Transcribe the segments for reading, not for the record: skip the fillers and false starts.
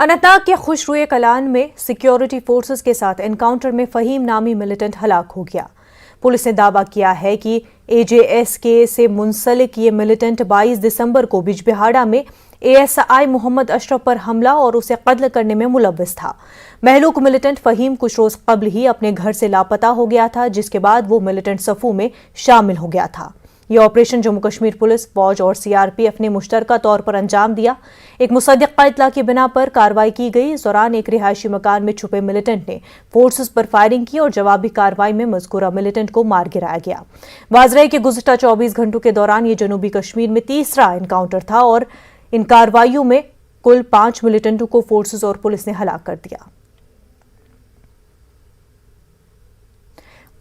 اننتناگ کے خوش روئے کلان میں سیکیورٹی فورسز کے ساتھ انکاؤنٹر میں فہیم نامی ملیٹنٹ ہلاک ہو گیا۔ پولیس نے دعویٰ کیا ہے کہ AJSK سے منسلک یہ ملیٹنٹ 22 دسمبر کو بجبہاڑا میں ASI محمد اشرف پر حملہ اور اسے قتل کرنے میں ملوث تھا۔ مہلوک ملیٹنٹ فہیم کچھ روز قبل ہی اپنے گھر سے لاپتہ ہو گیا تھا، جس کے بعد وہ ملیٹنٹ صفوں میں شامل ہو گیا تھا۔ یہ آپریشن جموں کشمیر پولیس، فوج اور CRPF نے مشترکہ طور پر انجام دیا۔ ایک مصدقہ اطلاع کی بنا پر کارروائی کی گئی۔ اس دوران ایک رہائشی مکان میں چھپے ملیٹنٹ نے فورسز پر فائرنگ کی اور جوابی کارروائی میں مذکورہ ملیٹنٹ کو مار گرایا گیا۔ واضح ہے کہ گزشتہ 24 گھنٹوں کے دوران یہ جنوبی کشمیر میں تیسرا انکاؤنٹر تھا اور ان کارروائیوں میں کل 5 ملیٹنٹوں کو فورسز اور پولیس نے ہلاک کر دیا۔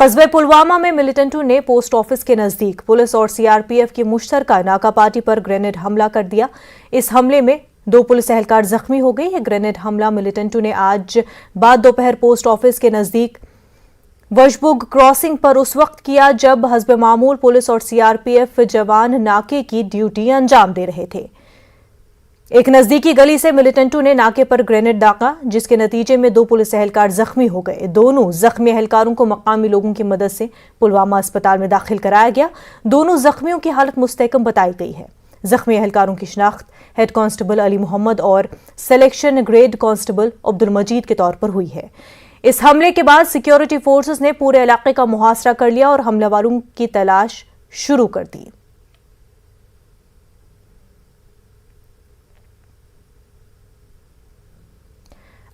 قصبہ پلوامہ میں ملیٹنٹوں نے پوسٹ آفس کے نزدیک پولیس اور CRPF کی مشترکہ ناکہ پاٹی پر گرینیڈ حملہ کر دیا۔ اس حملے میں 2 پولیس اہلکار زخمی ہو گئے۔ یہ گرینیڈ حملہ ملیٹنٹوں نے آج بعد دوپہر پوسٹ آفس کے نزدیک وشبوگ کراسنگ پر اس وقت کیا جب حسب معمول پولیس اور CRPF جوان ناکے کی ڈیوٹی انجام دے رہے تھے۔ ایک نزدیکی گلی سے ملیٹنٹوں نے ناکے پر گرینیڈ داغا، جس کے نتیجے میں 2 پولیس اہلکار زخمی ہو گئے۔ دونوں زخمی اہلکاروں کو مقامی لوگوں کی مدد سے پلوامہ اسپتال میں داخل کرایا گیا۔ دونوں زخمیوں کی حالت مستحکم بتائی گئی ہے۔ زخمی اہلکاروں کی شناخت ہیڈ کانسٹیبل علی محمد اور سلیکشن گریڈ کانسٹیبل عبدالمجید کے طور پر ہوئی ہے۔ اس حملے کے بعد سیکیورٹی فورسز نے پورے علاقے کا محاصرہ کر لیا اور حملہ آوروں کی تلاش شروع کر دی۔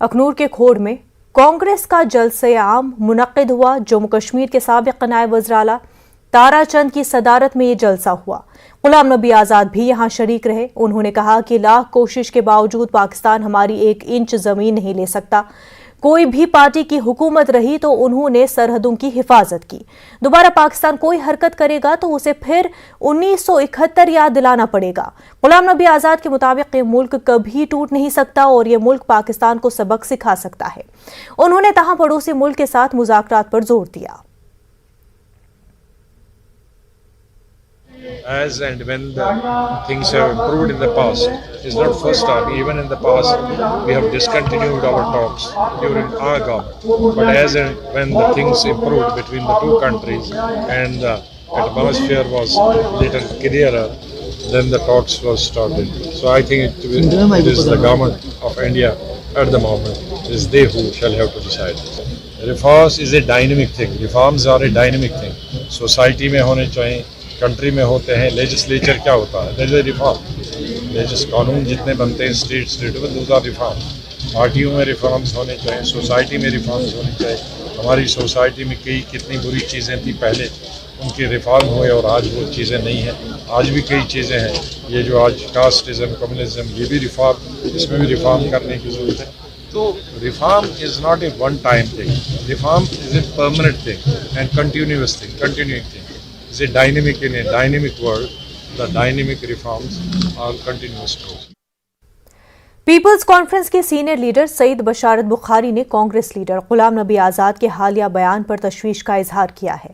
اخنور کے کھوڑ میں کانگریس کا جلسہ عام منعقد ہوا۔ جموں کشمیر کے سابق نائب وزیر اعلیٰ تارا چند کی صدارت میں یہ جلسہ ہوا۔ غلام نبی آزاد بھی یہاں شریک رہے۔ انہوں نے کہا کہ لاکھ کوشش کے باوجود پاکستان ہماری 1 انچ زمین نہیں لے سکتا۔ کوئی بھی پارٹی کی حکومت رہی تو انہوں نے سرحدوں کی حفاظت کی۔ دوبارہ پاکستان کوئی حرکت کرے گا تو اسے پھر 1971 یاد دلانا پڑے گا۔ غلام نبی آزاد کے مطابق یہ ملک کبھی ٹوٹ نہیں سکتا اور یہ ملک پاکستان کو سبق سکھا سکتا ہے۔ انہوں نے تاہم پڑوسی ملک کے ساتھ مذاکرات پر زور دیا۔ As and when the things have improved in the past, it's not first time. Even in the past, we have discontinued our talks during our government. But as and when the things improved between the two countries and the atmosphere was little clearer, then the talks was started. So I think it is the government of India at the moment. It is they who shall have to decide. Reforms is a dynamic thing. Reforms are a dynamic thing. Society میں ہونے چاہیے، country میں ہوتے ہیں۔ Legislature کیا ہوتا ہے؟ That is a reform. قانون جتنے بنتے ہیں اسٹیٹ میں، دوز آر ریفارم۔ پارٹیوں میں ریفارمز ہونے چاہیے، سوسائٹی میں ریفارمز ہونے چاہیے۔ ہماری سوسائٹی میں کتنی بری چیزیں تھیں پہلے، ان کے ریفارم ہوئے اور آج وہ چیزیں نہیں ہیں۔ آج بھی کئی چیزیں ہیں، یہ جو آج کاسٹزم، کمیونزم، یہ بھی ریفارم، اس میں بھی ریفارم کرنے کی ضرورت ہے۔ تو reform is not a one time thing, reform is a permanent thing and continuous thing, continuing thing. It's a dynamic in a dynamic world. The dynamic reforms are continuous process. Peoples Conference کے senior leader Saeed Basharat Bukhari نے Congress leader Ghulam نبی آزاد کے حالیہ بیان پر تشویش کا اظہار کیا ہے۔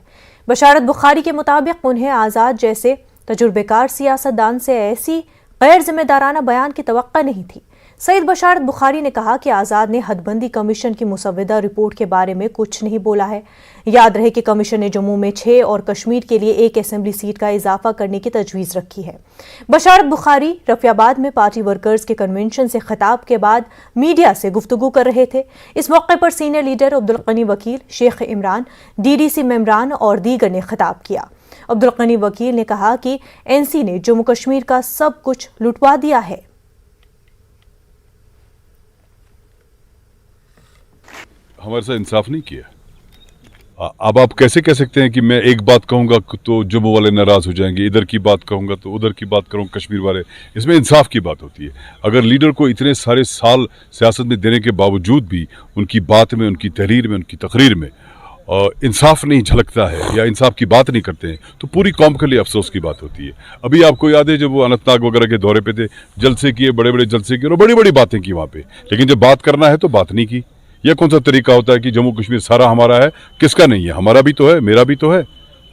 بشارت بخاری کے مطابق انہیں آزاد جیسے تجربے کار سیاستدان سے ایسی غیر ذمہ دارانہ بیان کی توقع نہیں تھی۔ سعید بشارت بخاری نے کہا کہ آزاد نے حد بندی کمیشن کی مسودہ رپورٹ کے بارے میں کچھ نہیں بولا ہے۔ یاد رہے کہ کمیشن نے جموں میں 6 اور کشمیر کے لیے 1 اسمبلی سیٹ کا اضافہ کرنے کی تجویز رکھی ہے۔ بشارت بخاری رفیع آباد میں پارٹی ورکرز کے کنونشن سے خطاب کے بعد میڈیا سے گفتگو کر رہے تھے۔ اس موقع پر سینئر لیڈر عبدالغنی وکیل، شیخ عمران، DDC ممبران اور دیگر نے خطاب کیا۔ عبدالغنی وکیل نے کہا کہ NC نے جموں کشمیر کا سب کچھ لٹوا دیا ہے۔ ہمارے ساتھ انصاف نہیں کیا۔ اب آپ کیسے کہہ سکتے ہیں کہ میں ایک بات کہوں گا تو جموں والے ناراض ہو جائیں گے، ادھر کی بات کہوں گا تو ادھر کی بات کروں کشمیر والے؟ اس میں انصاف کی بات ہوتی ہے۔ اگر لیڈر کو اتنے سارے سال سیاست میں دینے کے باوجود بھی ان کی بات میں، ان کی تحریر میں، ان کی تقریر میں انصاف نہیں جھلکتا ہے یا انصاف کی بات نہیں کرتے ہیں تو پوری قوم کے لیے افسوس کی بات ہوتی ہے۔ ابھی آپ کو یاد ہے جب وہ اننت ناگ وغیرہ کے دورے پہ تھے، جلسے کیے، بڑے بڑے جلسے کیے اور بڑی بڑی باتیں کی وہاں پہ، لیکن جب بات کرنا ہے تو بات نہیں کی۔ یہ کون سا طریقہ ہوتا ہے کہ جموں کشمیر سارا ہمارا ہے؟ کس کا نہیں ہے؟ ہمارا بھی تو ہے، میرا بھی تو ہے۔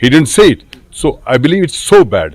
He didn't say it, so I believe it's so bad।